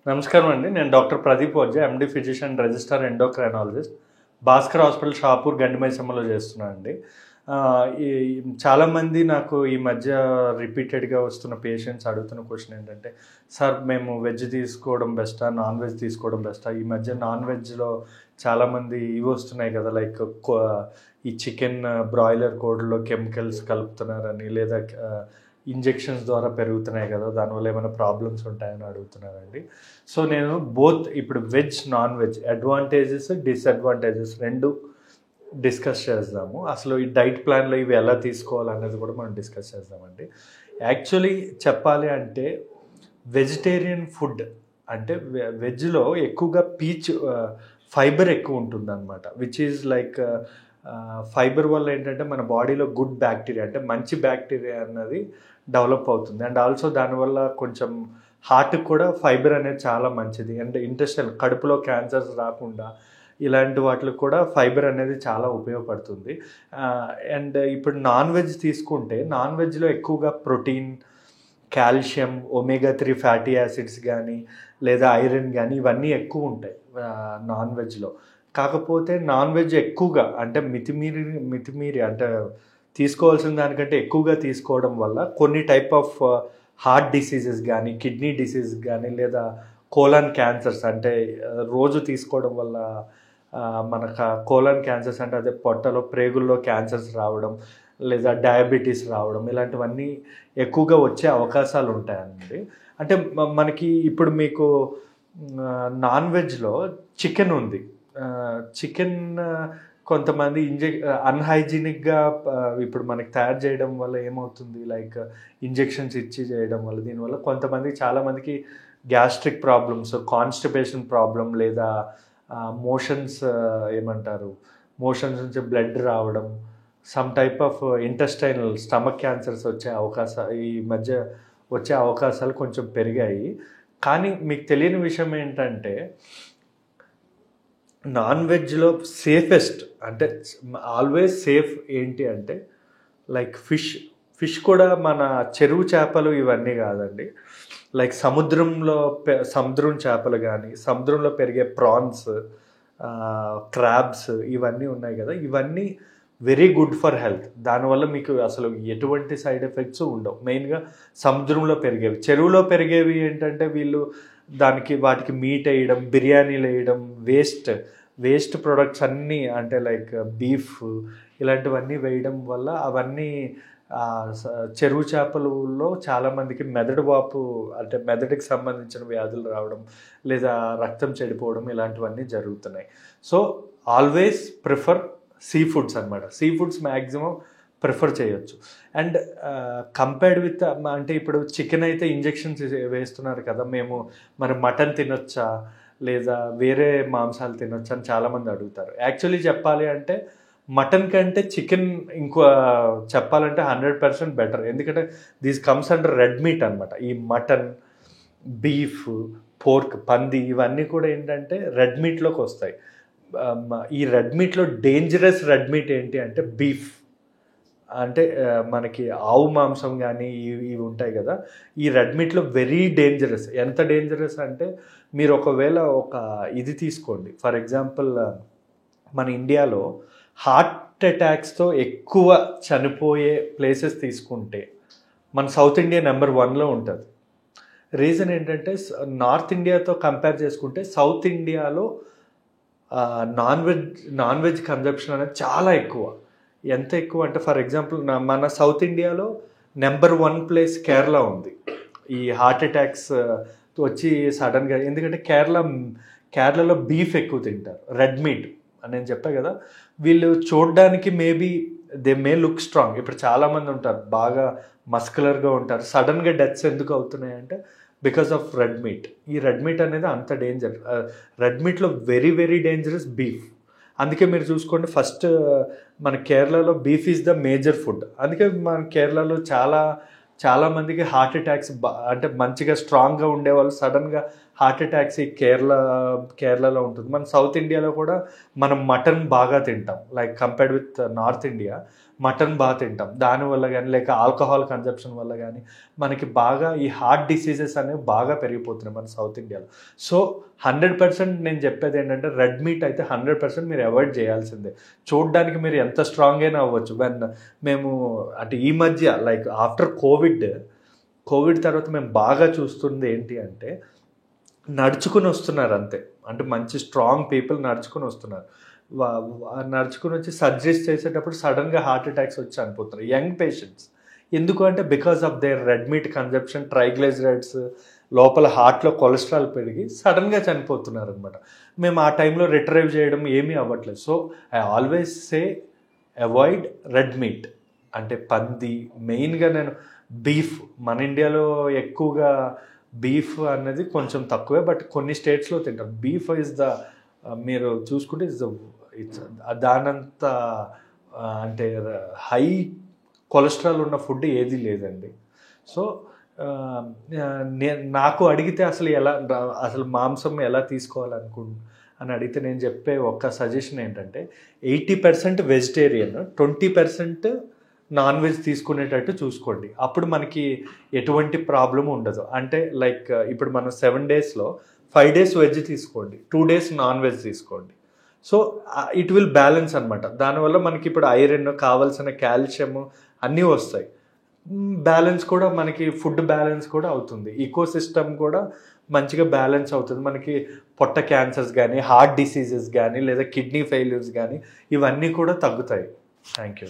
నమస్కారం అండి. నేను doctor Pradeep Ojha, MD physician, register endocrinologist, Bhaskar hospital, Shapur, గండిమైసమ్మలో చేస్తున్నాను అండి. ఈ చాలామంది నాకు ఈ మధ్య రిపీటెడ్గా వస్తున్న పేషెంట్స్ అడుగుతున్న క్వశ్చన్ ఏంటంటే, సార్ మేము వెజ్ తీసుకోవడం బెస్టా, నాన్ వెజ్ తీసుకోవడం బెస్టా? ఈ మధ్య నాన్ వెజ్లో చాలామంది ఇవి వస్తున్నాయి కదా, లైక్ ఈ చికెన్ బ్రాయిలర్ కోడ్లో కెమికల్స్ కలుపుతున్నారని, లేదా ఇంజెక్షన్స్ ద్వారా పెరుగుతున్నాయి కదా, దానివల్ల ఏమైనా ప్రాబ్లమ్స్ ఉంటాయని అడుగుతున్నారండి. సో నేను బోత్ ఇప్పుడు veg non veg advantages disadvantages రెండు డిస్కస్ చేద్దాము. అసలు ఈ డైట్ ప్లాన్లో ఇవి ఎలా తీసుకోవాలనేది కూడా మనం డిస్కస్ చేద్దామండి. యాక్చువల్లీ చెప్పాలి అంటే వెజిటేరియన్ ఫుడ్ అంటే వెజ్లో ఎక్కువగా ఫైబర్ ఎక్కువ ఉంటుంది అనమాట, విచ్ ఈజ్ లైక్ ఫైబర్ వల్ల ఏంటంటే మన బాడీలో గుడ్ బ్యాక్టీరియా అంటే మంచి బ్యాక్టీరియా అన్నది డెవలప్ అవుతుంది. అండ్ ఆల్సో దానివల్ల కొంచెం హార్ట్కి కూడా ఫైబర్ అనేది చాలా మంచిది. అండ్ ఇంటెస్టైన్ కడుపులో క్యాన్సర్స్ రాకుండా ఇలాంటి వాటికి కూడా ఫైబర్ అనేది చాలా ఉపయోగపడుతుంది. అండ్ ఇప్పుడు నాన్ వెజ్ తీసుకుంటే నాన్ వెజ్లో ఎక్కువగా protein, calcium, omega 3 fatty acids కానీ లేదా ఐరన్ కానీ ఇవన్నీ ఎక్కువ ఉంటాయి నాన్ వెజ్లో. కాకపోతే నాన్ వెజ్ ఎక్కువగా అంటే మితిమీరి అంటే తీసుకోవాల్సిన దానికంటే ఎక్కువగా తీసుకోవడం వల్ల కొన్ని టైప్ ఆఫ్ హార్ట్ డిసీజెస్ కానీ, కిడ్నీ డిసీజ్ కానీ, లేదా కోలాన్ క్యాన్సర్స్ అంటే రోజు తీసుకోవడం వల్ల మనకు కోలాన్ క్యాన్సర్స్ అంటే అదే పొట్టలో ప్రేగుల్లో క్యాన్సర్స్ రావడం, లేదా డయాబెటీస్ రావడం, ఇలాంటివన్నీ ఎక్కువగా వచ్చే అవకాశాలు ఉంటాయండి. అంటే మనకి ఇప్పుడు మీకు నాన్ వెజ్లో చికెన్ ఉంది. చికెన్ కొంతమంది అన్హైజీనిక్గా ఇప్పుడు మనకి తయారు చేయడం వల్ల ఏమవుతుంది, లైక్ ఇంజెక్షన్స్ ఇచ్చి చేయడం వల్ల దీనివల్ల కొంతమంది చాలామందికి గ్యాస్ట్రిక్ ప్రాబ్లమ్స్, కాన్స్టిపేషన్ ప్రాబ్లం, లేదా మోషన్స్ మోషన్స్ నుంచి బ్లడ్ రావడం, some type of intestinal stomach cancers ఈ మధ్య వచ్చే అవకాశాలు కొంచెం పెరిగాయి. కానీ మీకు తెలియని విషయం ఏంటంటే నాన్ వెజ్లో సేఫెస్ట్ అంటే ఆల్వేస్ సేఫ్ ఏంటి అంటే లైక్ ఫిష్ కూడా మన చెరువు చేపలు ఇవన్నీ కాదండి. లైక్ సముద్రం చేపలు కానీ, సముద్రంలో పెరిగే ప్రాన్స్, క్రాబ్స్ ఇవన్నీ ఉన్నాయి కదా, ఇవన్నీ వెరీ గుడ్ ఫర్ హెల్త్. దానివల్ల మీకు అసలు ఎటువంటి సైడ్ ఎఫెక్ట్స్ ఉండవు. మెయిన్గా సముద్రంలో పెరిగేవి, చెరువులో పెరిగేవి ఏంటంటే వీళ్ళు వాటికి మీట్ వేయడం, బిర్యానీలు వేయడం, వేస్ట్ ప్రొడక్ట్స్ అన్నీ అంటే లైక్ బీఫ్ ఇలాంటివన్నీ వేయడం వల్ల అవన్నీ చెరువు చేపలలో చాలామందికి మెదడు వాపు అంటే మెదడుకి సంబంధించిన వ్యాధులు రావడం, లేదా రక్తం చెడిపోవడం ఇలాంటివన్నీ జరుగుతున్నాయి. So always prefer sea foods అనమాట. సీ ఫుడ్స్ మ్యాక్సిమం ప్రిఫర్ చేయొచ్చు. అండ్ కంపేర్డ్ విత్ అంటే ఇప్పుడు చికెన్ అయితే ఇంజెక్షన్స్ వేస్తున్నారు కదా, మరి మటన్ తినొచ్చా లేదా వేరే మాంసాలు తినొచ్చా అని చాలామంది అడుగుతారు. యాక్చువల్లీ చెప్పాలి అంటే మటన్ కంటే చికెన్ చెప్పాలంటే 100% బెటర్. ఎందుకంటే these comes under red meat అనమాట. ఈ మటన్, బీఫ్, పోర్క్, పంది ఇవన్నీ కూడా ఏంటంటే రెడ్ మీట్లోకి వస్తాయి. ఈ రెడ్ మీట్లో డేంజరస్ రెడ్ మీట్ ఏంటి అంటే బీఫ్. అంటే మనకి ఆవు మాంసం కానీ ఇవి ఉంటాయి కదా, ఈ రెడ్ మీట్లో వెరీ డేంజరస్. ఎంత డేంజరస్ అంటే మీరు ఒకవేళ ఇది తీసుకోండి, ఫర్ ఎగ్జాంపుల్ మన ఇండియాలో హార్ట్ అటాక్స్తో ఎక్కువ చనిపోయే ప్లేసెస్ తీసుకుంటే మన సౌత్ ఇండియా నెంబర్ 1లో ఉంటుంది. రీజన్ ఏంటంటే నార్త్ ఇండియాతో కంపేర్ చేసుకుంటే సౌత్ ఇండియాలో నాన్ వెజ్ కన్జంప్షన్ అనేది చాలా ఎక్కువ. ఎంత ఎక్కువ అంటే ఫర్ ఎగ్జాంపుల్ మన సౌత్ ఇండియాలో నెంబర్ 1 ప్లేస్ కేరళ ఉంది ఈ హార్ట్ అటాక్స్ వచ్చి సడన్గా. ఎందుకంటే కేరళలో బీఫ్ ఎక్కువ తింటారు, రెడ్ మీట్ అని నేను చెప్పా కదా. వీళ్ళు చూడడానికి దే మే లుక్ స్ట్రాంగ్. ఇప్పుడు చాలామంది ఉంటారు బాగా మస్కులర్గా ఉంటారు, సడన్గా డెత్స్ ఎందుకు అవుతున్నాయి అంటే బికాస్ ఆఫ్ రెడ్ మీట్. ఈ రెడ్ మీట్ అనేది అంత డేంజర్. రెడ్ మీట్లో వెరీ వెరీ డేంజరస్ బీఫ్. అందుకే మీరు చూసుకోండి, ఫస్ట్ మన కేరళలో beef is the major food. అందుకే మన కేరళలో చాలామందికి హార్ట్ అటాక్స్ అంటే మంచిగా స్ట్రాంగ్గా ఉండేవాళ్ళు సడన్గా హార్ట్ అటాక్స్ ఈ కేరళలో ఉంటుంది. మన సౌత్ ఇండియాలో కూడా మనం మటన్ బాగా తింటాం, like compared with north India. Mutton బాగా తింటాం, దానివల్ల కానీ లేక ఆల్కహాల్ కన్జప్షన్ వల్ల కానీ మనకి బాగా ఈ హార్ట్ డిసీజెస్ అనేవి బాగా పెరిగిపోతున్నాయి మన సౌత్ ఇండియాలో. సో 100% నేను చెప్పేది ఏంటంటే రెడ్ మీట్ అయితే 100% మీరు అవాయిడ్ చేయాల్సిందే. చూడడానికి మీరు ఎంత స్ట్రాంగ్ అయినా అవ్వచ్చు. మేము అంటే ఈ మధ్య లైక్ ఆఫ్టర్ కోవిడ్ తర్వాత మేము బాగా చూస్తుంది ఏంటి అంటే నడుచుకుని వస్తున్నారు అంతే. అంటే మంచి స్ట్రాంగ్ పీపుల్ నడుచుకుని వస్తున్నారు. నడుచుకుని వచ్చి సర్జరీస్ చేసేటప్పుడు సడన్గా హార్ట్ అటాక్స్ వచ్చి చనిపోతున్నారు యంగ్ పేషెంట్స్. ఎందుకు అంటే because of their red meat consumption, triglycerides, లోపల హార్ట్లో కొలెస్ట్రాల్ పెరిగి సడన్గా చనిపోతున్నారు అనమాట. మేము ఆ టైంలో రిట్రైవ్ చేయడం ఏమీ అవ్వట్లేదు. So I always say avoid red meat. అంటే పంది, మెయిన్గా నేను బీఫ్, మన ఇండియాలో ఎక్కువగా బీఫ్ అన్నది కొంచెం తక్కువే, బట్ కొన్ని స్టేట్స్లో తింటారు. బీఫ్ ఇస్ ద మీరు చూసుకుంటే ఇట్స్ దానంత అంటే హై కొలెస్ట్రాల్ ఉన్న ఫుడ్ ఏది లేదండి. సో నాకు అడిగితే అసలు మాంసం ఎలా అని అడిగితే నేను చెప్పే ఒక్క సజెషన్ ఏంటంటే 80% వెజిటేరియన్, 20% నాన్ వెజ్ తీసుకునేటట్టు చూసుకోండి. అప్పుడు మనకి ఎటువంటి ప్రాబ్లం ఉండదు. అంటే లైక్ ఇప్పుడు మనం 7 daysలో 5 days వెజ్ తీసుకోండి, 2 days నాన్ వెజ్ తీసుకోండి. సో ఇట్ విల్ బ్యాలెన్స్ అనమాట. దానివల్ల మనకి ఇప్పుడు ఐరన్, కావాల్సిన కాల్షియం అన్నీ వస్తాయి. బ్యాలెన్స్ కూడా మనకి ఫుడ్ బ్యాలెన్స్ కూడా అవుతుంది. ఈకో సిస్టమ్ కూడా మంచిగా బ్యాలెన్స్ అవుతుంది. మనకి పొట్ట క్యాన్సర్స్ కానీ, హార్ట్ డిసీజెస్ కానీ, లేదా కిడ్నీ ఫెయిల్యూర్స్ కానీ ఇవన్నీ కూడా తగ్గుతాయి. Thank you.